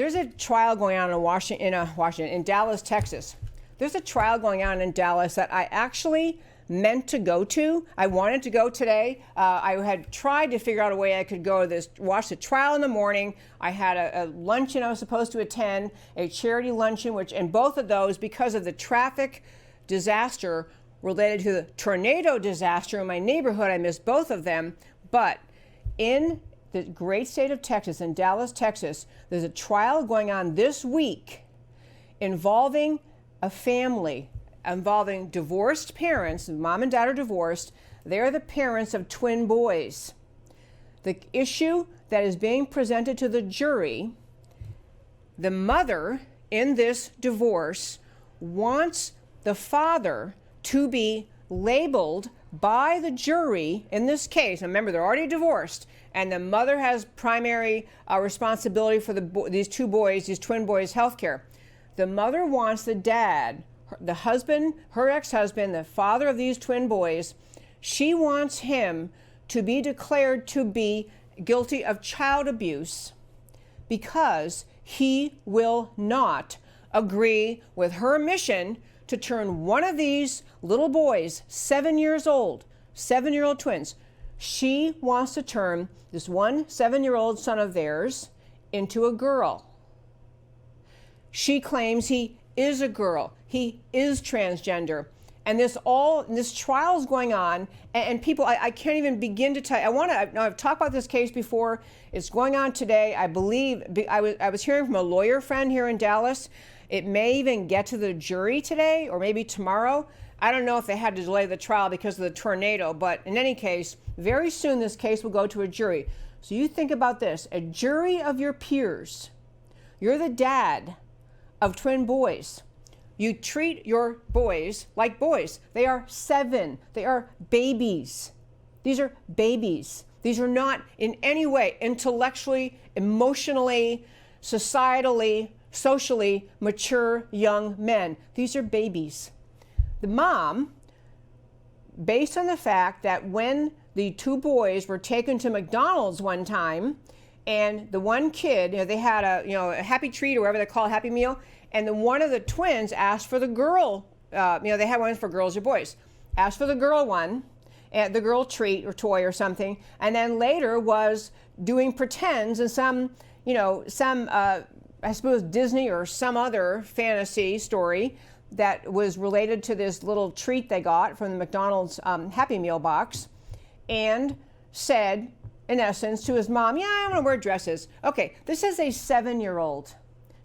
There's a trial going on in Dallas, Texas. There's a trial going on in Dallas that I actually meant to go to. I wanted to go today. I had tried to figure out a way I could go to this, watch the trial in the morning. I had a luncheon I was supposed to attend, a charity luncheon, and both of those, because of the traffic disaster related to the tornado disaster in my neighborhood, I missed both of them. But in the great state of Texas, in Dallas, Texas, there's a trial going on this week involving a family, involving divorced parents. Mom and dad are divorced. They're the parents of twin boys. The issue that is being presented to the jury, the mother in this divorce wants the father to be labeled by the jury in this case. Remember, they're already divorced, and the mother has primary responsibility for these two boys, these twin boys' health care. The mother wants the dad, the husband, her ex-husband, the father of these twin boys, she wants him to be declared to be guilty of child abuse because he will not agree with her mission to turn one of these little boys, 7 years old, 7-year-old twins. She wants to turn this one 7-year-old son of theirs into a girl. She claims he is a girl. He is transgender. And this trial is going on, and people, I can't even begin to tell you. I've talked about this case before. It's going on today. I believe, I was hearing from a lawyer friend here in Dallas. It may even get to the jury today or maybe tomorrow. I don't know if they had to delay the trial because of the tornado, but in any case, very soon this case will go to a jury. So you think about this, a jury of your peers. You're the dad of twin boys. You treat your boys like boys. They are 7. They are babies. These are babies. These are not in any way intellectually, emotionally, societally, socially mature young men. These are babies. The mom, based on the fact that when the two boys were taken to McDonald's one time, and the one kid, they had a happy treat or whatever they call it, Happy Meal, and then one of the twins asked for the girl, they had ones for girls or boys, asked for the girl one, the girl treat or toy or something, and then later was doing pretends and some I suppose Disney or some other fantasy story that was related to this little treat they got from the McDonald's Happy Meal box, and said, in essence, to his mom, yeah, I want to wear dresses. Okay, this is a 7-year-old.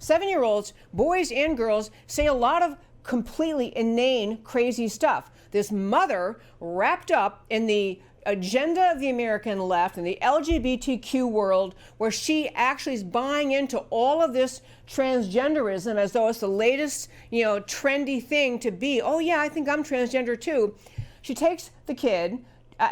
7-year-olds, boys and girls, say a lot of completely inane, crazy stuff. This mother, wrapped up in the agenda of the American left and the LGBTQ world, where she actually is buying into all of this transgenderism as though it's the latest, trendy thing to be. Oh yeah, I think I'm transgender too. She takes the kid,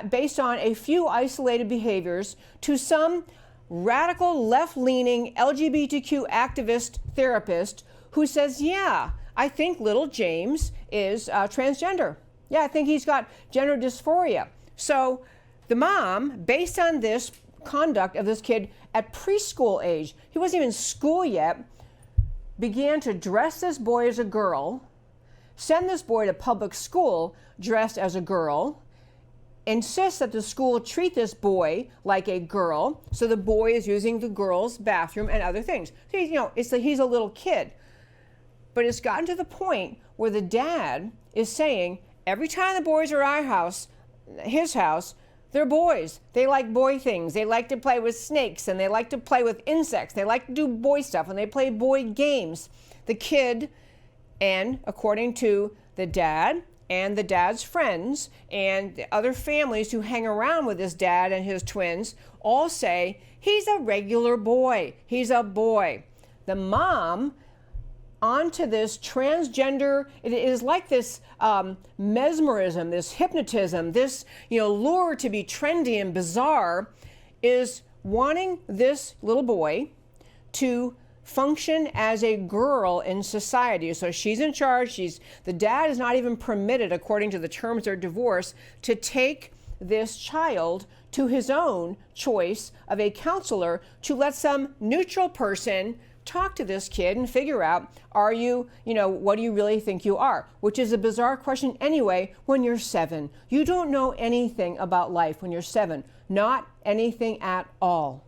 based on a few isolated behaviors, to some radical left-leaning LGBTQ activist therapist who says, yeah, I think little James is transgender. Yeah, I think he's got gender dysphoria. So the mom, based on this conduct of this kid at preschool age, he wasn't even in school yet, began to dress this boy as a girl, send this boy to public school dressed as a girl, insists that the school treat this boy like a girl, so the boy is using the girl's bathroom and other things. So, he's a little kid. But it's gotten to the point where the dad is saying, every time the boys are at his house, they're boys. They like boy things. They like to play with snakes, and they like to play with insects. They like to do boy stuff, and they play boy games. The kid, and according to the dad and the dad's friends and the other families who hang around with his dad and his twins, all say, he's a regular boy. He's a boy. The mom, onto this transgender, it is like this mesmerism, this hypnotism, this lure to be trendy and bizarre, is wanting this little boy to function as a girl in society. So she's in charge. The dad is not even permitted, according to the terms of their divorce, to take this child to his own choice of a counselor, to let some neutral person talk to this kid and figure out, are you, what do you really think you are? Which is a bizarre question anyway when you're 7. You don't know anything about life when you're 7. Not anything at all.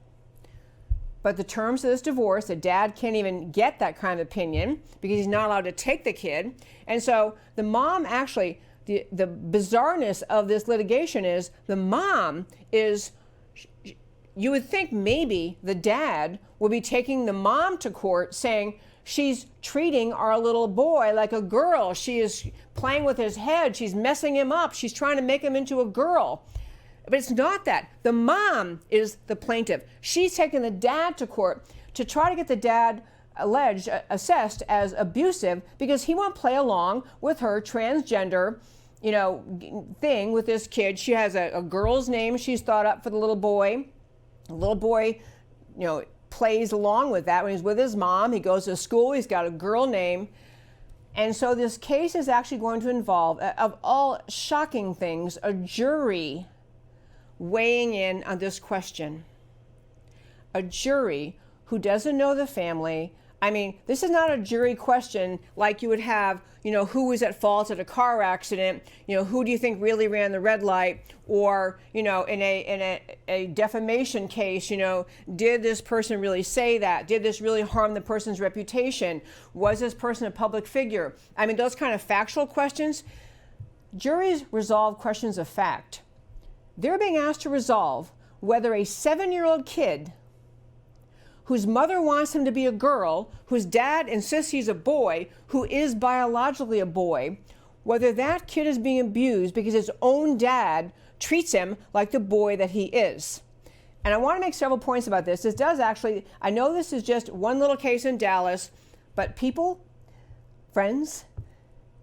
But the terms of this divorce, the dad can't even get that kind of opinion because he's not allowed to take the kid. And so the mom actually, the bizarreness of this litigation is the mom is, you would think maybe the dad would be taking the mom to court saying she's treating our little boy like a girl. She is playing with his head. She's messing him up. She's trying to make him into a girl. But it's not that. The mom is the plaintiff. She's taking the dad to court to try to get the dad assessed as abusive because he won't play along with her transgender, thing with this kid. She has a girl's name she's thought up for the little boy. The little boy, plays along with that when he's with his mom. He goes to school. He's got a girl name. And so this case is actually going to involve, of all shocking things, a jury weighing in on this question. A jury who doesn't know the family. I mean, this is not a jury question like you would have, who was at fault at a car accident, who do you think really ran the red light, or, in a defamation case, did this person really say that? Did this really harm the person's reputation? Was this person a public figure? I mean, those kind of factual questions. Juries resolve questions of fact. They're being asked to resolve whether a 7-year-old kid whose mother wants him to be a girl, whose dad insists he's a boy, who is biologically a boy, whether that kid is being abused because his own dad treats him like the boy that he is. And I want to make several points about this. This does actually, I know this is just one little case in Dallas, but people, friends,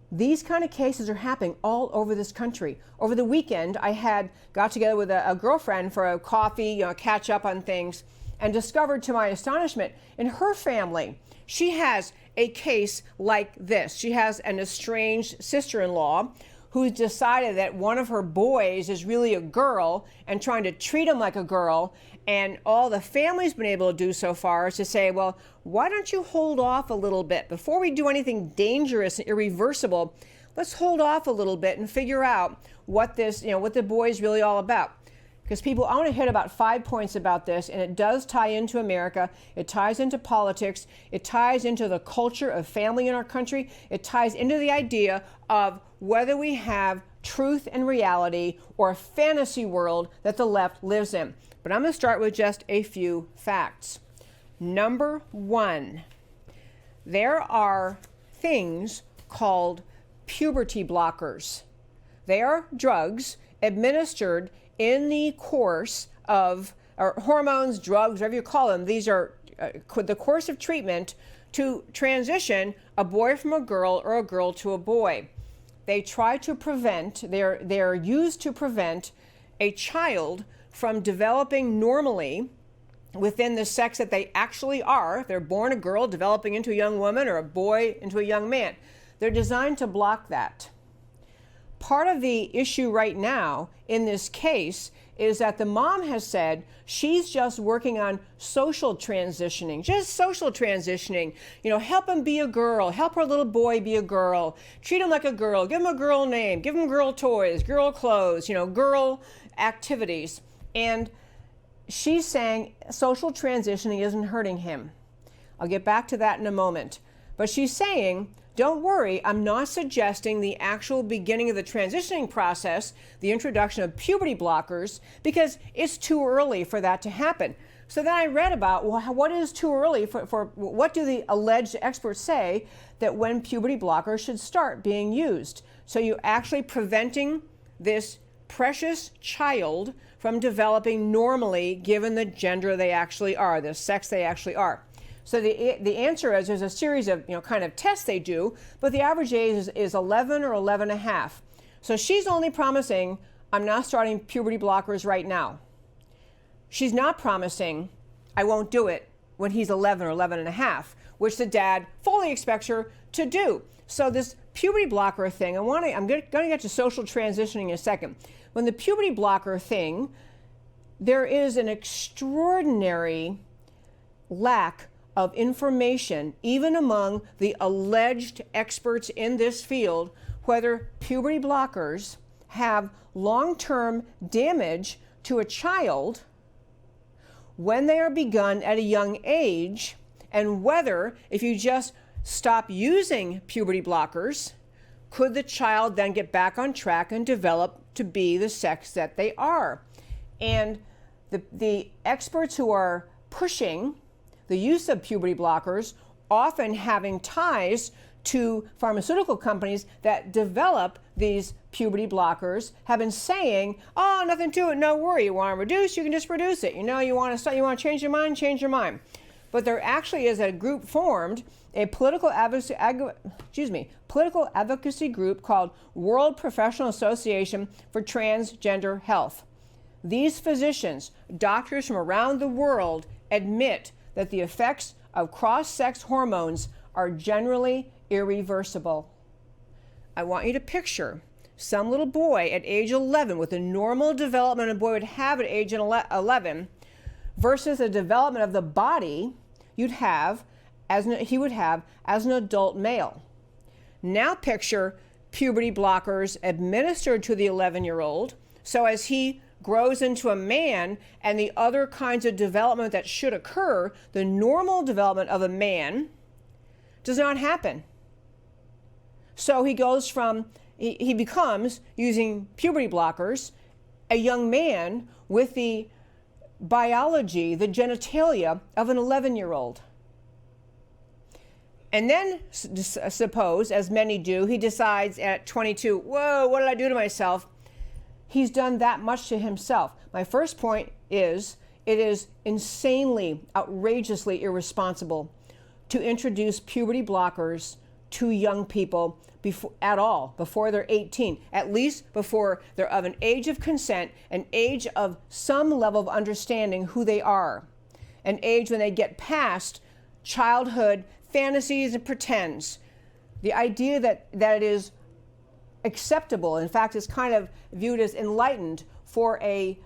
these kind of cases are happening all over this country. Over the weekend, I got together with a girlfriend for a coffee, catch up on things, and discovered to my astonishment, in her family, she has a case like this. She has an estranged sister-in-law who's decided that one of her boys is really a girl and trying to treat him like a girl. And all the family's been able to do so far is to say, well, why don't you hold off a little bit? Before we do anything dangerous and irreversible, let's hold off a little bit and figure out what what the boy is really all about. Because people, I want to hit about 5 points about this, and it does tie into America. It ties into politics. It ties into the culture of family in our country. It ties into the idea of whether we have truth and reality or a fantasy world that the left lives in. But I'm going to start with just a few facts. Number 1, there are things called puberty blockers. They are drugs administered in the course of hormones, drugs, whatever you call them. These are the course of treatment to transition a boy from a girl or a girl to a boy. They try to prevent, they're used to prevent a child from developing normally within the sex that they actually are. If they're born a girl, developing into a young woman, or a boy into a young man. They're designed to block that. Part of the issue right now in this case is that the mom has said she's just working on social transitioning, help him be a girl, help her little boy be a girl, treat him like a girl, give him a girl name, give him girl toys, girl clothes, girl activities. And she's saying social transitioning isn't hurting him. I'll get back to that in a moment. But she's saying, don't worry, I'm not suggesting the actual beginning of the transitioning process, the introduction of puberty blockers, because it's too early for that to happen. So then I read about, well, what is too early for what do the alleged experts say that when puberty blockers should start being used? So you're actually preventing this precious child from developing normally given the gender they actually are, the sex they actually are. So the answer is there's a series of kind of tests they do, but the average age is 11 or 11 and a half. So she's only promising, I'm not starting puberty blockers right now. She's not promising I won't do it when he's 11 or 11 and a half, which the dad fully expects her to do. So this puberty blocker thing, I'm going to get to social transitioning in a second. When the puberty blocker thing, there is an extraordinary lack of information, even among the alleged experts in this field, whether puberty blockers have long-term damage to a child when they are begun at a young age, and whether, if you just stop using puberty blockers, could the child then get back on track and develop to be the sex that they are. And the experts who are pushing the use of puberty blockers, often having ties to pharmaceutical companies that develop these puberty blockers, have been saying, oh, nothing to it, no worry. You want to reduce, you can just reduce it. You know, you want to change your mind, change your mind. But there actually is a group formed, a political advocacy group called World Professional Association for Transgender Health. These physicians, doctors from around the world, admit that the effects of cross-sex hormones are generally irreversible. I want you to picture some little boy at age 11 with the normal development a boy would have at age 11 versus the development of the body he would have as an adult male. Now picture puberty blockers administered to the 11-year-old, so as he grows into a man and the other kinds of development that should occur, the normal development of a man does not happen. So he goes from, he becomes, using puberty blockers, a young man with the biology, the genitalia of an 11-year-old. And then suppose, as many do, he decides at 22, whoa, what did I do to myself? He's done that much to himself. My first point is, it is insanely, outrageously irresponsible to introduce puberty blockers to young people before they're 18, at least before they're of an age of consent, an age of some level of understanding who they are, an age when they get past childhood fantasies and pretends. The idea that it is acceptable, in fact, is kind of viewed as enlightened for a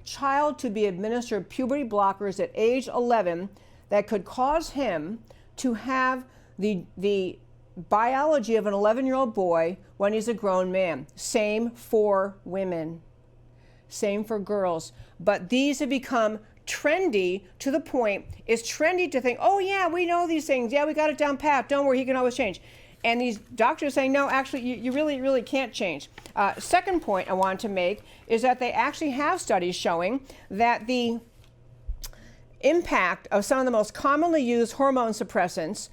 child to be administered puberty blockers at age 11 that could cause him to have the biology of an 11-year-old boy when he's a grown man. Same for women, same for girls. But these have become trendy to the point, it's trendy to think, oh yeah, we know these things. Yeah, we got it down pat. Don't worry, he can always change. And these doctors saying, no, actually, you really, really can't change. Second point I want to make is that they actually have studies showing that the impact of some of the most commonly used hormone suppressants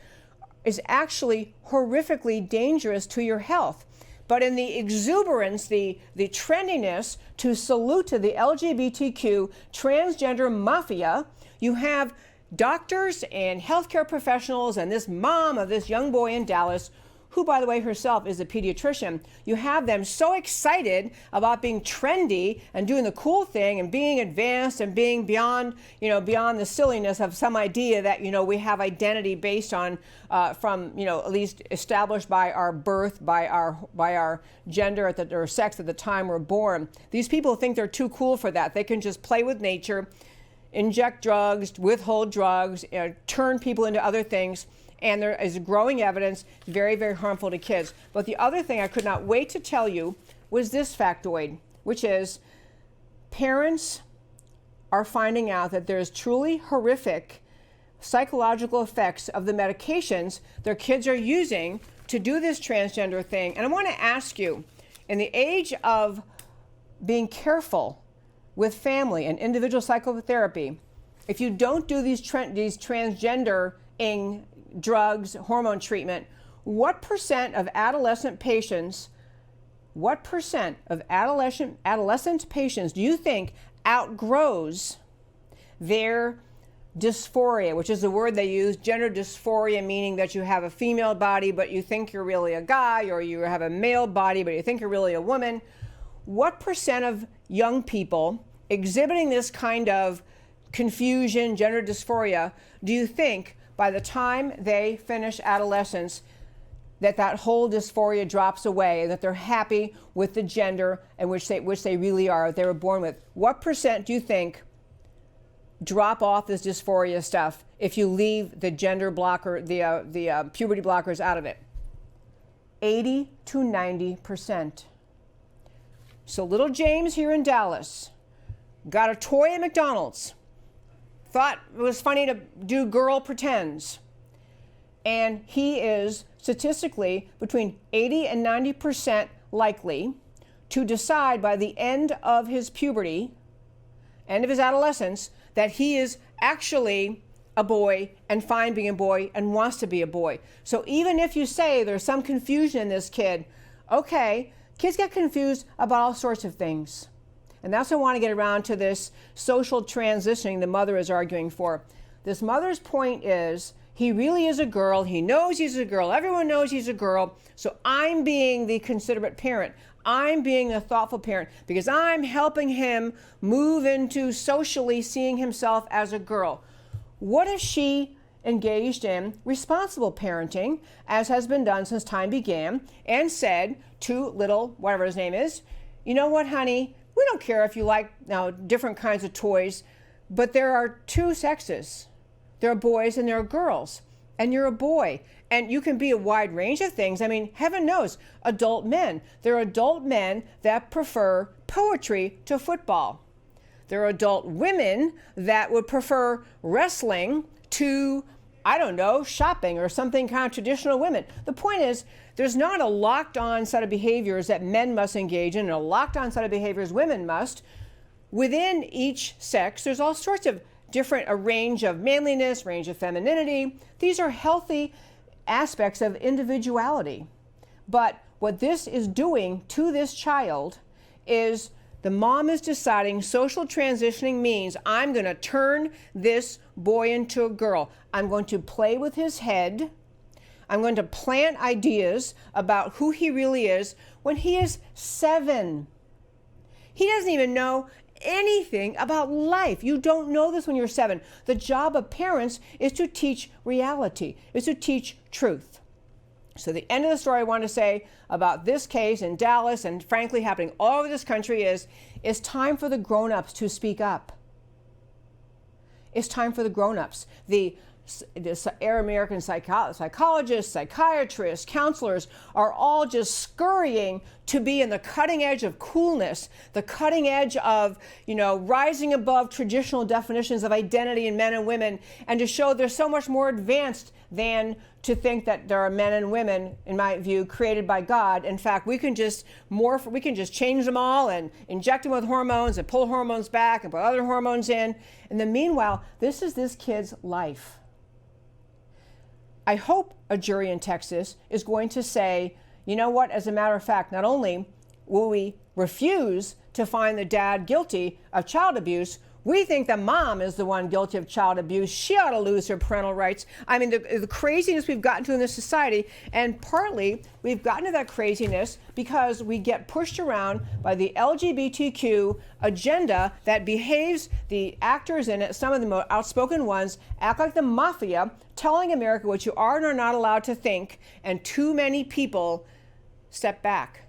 is actually horrifically dangerous to your health. But in the exuberance, the trendiness to salute to the LGBTQ transgender mafia, you have doctors and healthcare professionals and this mom of this young boy in Dallas, who, by the way, herself is a pediatrician. You have them so excited about being trendy and doing the cool thing and being advanced and being beyond the silliness of some idea that, we have identity based on, from, at least established by our birth, by our gender or sex at the time we're born. These people think they're too cool for that. They can just play with nature, inject drugs, withhold drugs, turn people into other things. And there is growing evidence, very, very harmful to kids. But the other thing I could not wait to tell you was this factoid, which is parents are finding out that there's truly horrific psychological effects of the medications their kids are using to do this transgender thing. And I want to ask you, in the age of being careful with family and individual psychotherapy, if you don't do these transgendering drugs, hormone treatment, what percent of adolescent patients do you think outgrows their dysphoria, which is the word they use, gender dysphoria, meaning that you have a female body but you think you're really a guy, or you have a male body but you think you're really a woman? What percent of young people exhibiting this kind of confusion, gender dysphoria, do you think by the time they finish adolescence, that whole dysphoria drops away, and that they're happy with the gender in which they really are, they were born with? What percent do you think drop off this dysphoria stuff if you leave the gender blocker, the puberty blockers out of it. 80 to 90%. So little James here in Dallas got a toy at McDonald's, thought it was funny to do girl pretends, and he is statistically between 80 and 90% likely to decide by the end of his puberty, end of his adolescence, that he is actually a boy and fine being a boy and wants to be a boy. So even if you say there's some confusion in this kid, okay, kids get confused about all sorts of things. And that's what I want to get around to this social transitioning the mother is arguing for. This mother's point is, he really is a girl. He knows he's a girl. Everyone knows he's a girl. So I'm being the considerate parent. I'm being a thoughtful parent because I'm helping him move into socially seeing himself as a girl. What if she engaged in responsible parenting, as has been done since time began, and said to little, whatever his name is, you know what, honey, we don't care if you like now different kinds of toys, but there are two sexes. There are boys and there are girls, and you're a boy, and you can be a wide range of things. I mean, heaven knows, adult men. There are adult men that prefer poetry to football. There are adult women that would prefer wrestling to, I don't know, shopping or something kind of traditional women. The point is, there's not a locked-on set of behaviors that men must engage in and a locked-on set of behaviors women must. Within each sex, there's all sorts of a range of manliness, range of femininity. These are healthy aspects of individuality. But what this is doing to this child is the mom is deciding social transitioning means I'm going to turn this boy into a girl. I'm going to play with his head. I'm going to plant ideas about who he really is when he is 7. He doesn't even know anything about life. You don't know this when you're 7. The job of parents is to teach reality, is to teach truth. So the end of the story I want to say about this case in Dallas and frankly happening all over this country is it's time for the grown-ups to speak up. It's time for the grown-ups. The American psychologists, psychiatrists, counselors are all just scurrying to be in the cutting edge of coolness, the cutting edge of, rising above traditional definitions of identity in men and women, and to show they're so much more advanced than to think that there are men and women, in my view, created by God. In fact, we can just change them all and inject them with hormones and pull hormones back and put other hormones in. And then meanwhile, this is this kid's life. I hope a jury in Texas is going to say, you know what, as a matter of fact, not only will we refuse to find the dad guilty of child abuse, we think the mom is the one guilty of child abuse. She ought to lose her parental rights. I mean, the craziness we've gotten to in this society, and partly we've gotten to that craziness because we get pushed around by the LGBTQ agenda that behaves, the actors in it, some of the most outspoken ones, act like the mafia, telling America what you are and are not allowed to think, and too many people step back.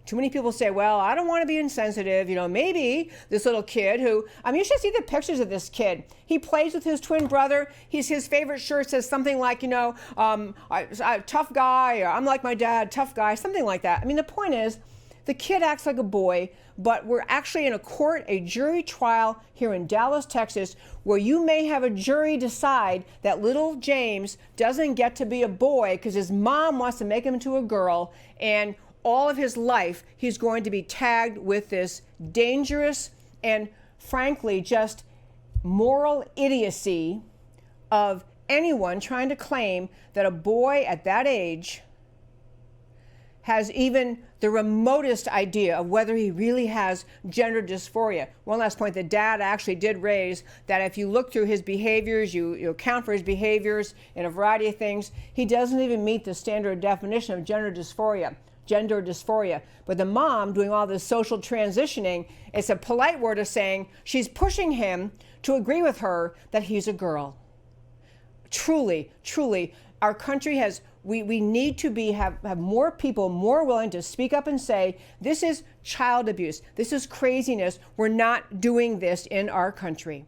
Too many people say, well, I don't want to be insensitive. Maybe this little kid who, you should see the pictures of this kid. He plays with his twin brother. His favorite shirt says something like, tough guy, or I'm like my dad, tough guy, something like that. The point is, the kid acts like a boy, but we're actually in a jury trial here in Dallas, Texas, where you may have a jury decide that little James doesn't get to be a boy because his mom wants to make him into a girl, and all of his life, he's going to be tagged with this dangerous and frankly just moral idiocy of anyone trying to claim that a boy at that age has even the remotest idea of whether he really has gender dysphoria. One last point, the dad actually did raise that if you look through his behaviors, you account for his behaviors in a variety of things, he doesn't even meet the standard definition of gender dysphoria. But the mom doing all this social transitioning, it's a polite word of saying she's pushing him to agree with her that he's a girl. Truly, our country has, we need to have more people more willing to speak up and say, this is child abuse. This is craziness. We're not doing this in our country.